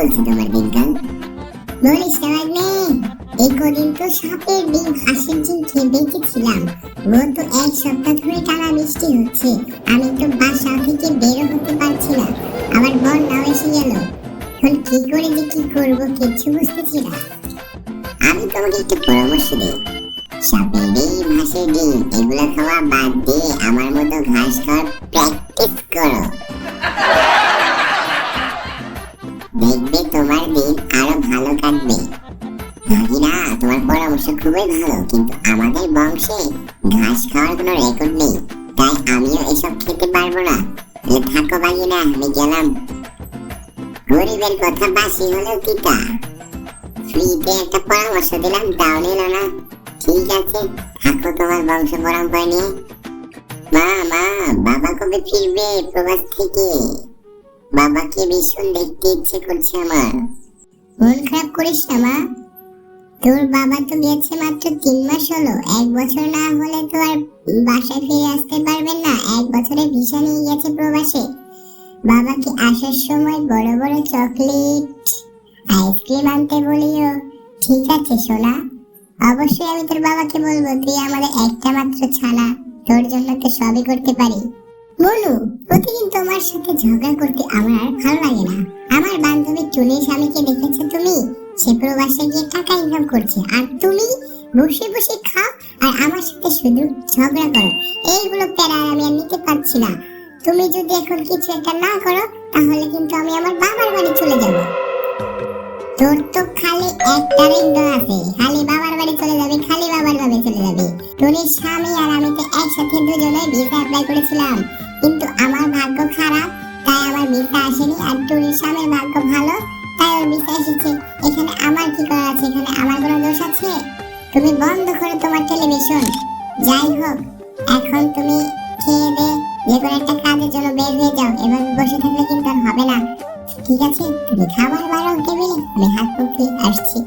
চলছে তোমার দিনকাল? বলিস না ভাগ্নে, এই কদিন তো সাপের ডিম হাঁসের ডিম খেয়ে বেঁচেছিলাম। গত এক সপ্তাহ ধরে টানা বৃষ্টি হচ্ছে, আমি তো বাসা থেকে বেরো হতে পারছি না। আবার বন্যাও এসে গেল। এখন কি করে যে কি করবো কিচ্ছু বুঝতেছি না। আমি তোমাকে একটু পরামর্শ দিই, সাপের ডিম হাঁসের ডিম এগুলো খাওয়া বাদ দিয়ে আমার মতো ঘাস খাওয়ার প্র্যাকটিস করো। দেখবে তোমার দিন আরো ভালো কাটবে। ভাগিনা, তোমার পরামর্শ খুবই ভালো, কিন্তু আমাদের বংশে ঘাস খাওয়ার কোনো রেকর্ড নেই, তাই আমিও এসব খেতে পারবো না। থাকো ভাগিনা, আমি গেলাম। গরিবের কথা বাসি হলেও তিতা। ফ্রিতে একটা পরামর্শ দিলাম, তাও নিল না। ঠিক আছে, থাকো তোমার বংশ পরম্পরা নিয়ে। মা মা, বাবা কবে ফিরবে প্রবাস থেকে? বাবাকে ভীষণ দেখতে ইচ্ছে করছে আমার। মন খারাপ করিস না মা, তোর বাবা তো গেছে মাত্র 3 মাস হলো। 1 বছর না হলে তো আর বাসায় ফিরে আসতে পারবেন না। 1 বছরের ভিসা নিয়ে গেছে প্রবাসে। বাবাকে আসার সময় বড় বড় চকলেট আইসক্রিম আনতে বলিও। ঠিক আছে সোনা, অবশ্যই আমি তোর বাবাকে বলবো। তুই আমাদের একটা মাত্র ছানা, তোর জন্য তো সবই করতে পারি। বলু, প্রতিদিন তোমার সাথে ঝগড়া করতে আমার আর ভালো লাগে না। আমার বান্ধবী টুনি স্বামীকে দেখেছো তুমি? সে প্রবাসে গিয়ে টাকা ইনকাম করছে, আর তুমি বসে বসে খাও আর আমার সাথে শুধু ঝগড়া করো। এইগুলো প্যারা আমি আর নিতে পারছি না। তুমি যদি এখন কিছু একটা না করো, তাহলে কিন্তু আমি আমার বাবার বাড়ি চলে যাব। তোর তো খালি একটা রিঙ্গ আছে, খালি বাবার বাড়ি চলে যাবে, খালি বাবার বাড়ি চলে যাবে। টুনির স্বামী আর আমি তো একসাথে দুজনে ভিসা অ্যাপ্লাই করেছিলাম, কিন্তু আমার ভাগ্য খারাপ, তাই আমার ভিসা আসেনি। আর টুনির স্বামীর ভাগ্য ভালো, তাই ওর ভিসা এসেছে। এখানে আমার কি করা আছে? এখানে আমার কোনো দোষ আছে? তুমি বন্ধ করো তোমার টেলিভিশন। যাই হোক, এখন তুমি খেয়ে দে, যে কোনো একটা কাজের জন্য বের হয়ে যাও। এভাবে বসে থাকলে কিন্তু আর হবে না। ঠিক আছে, তুমি খাবার বাড়াও টেবিলে, আমি হাত মুখ ধুয়ে আসছি।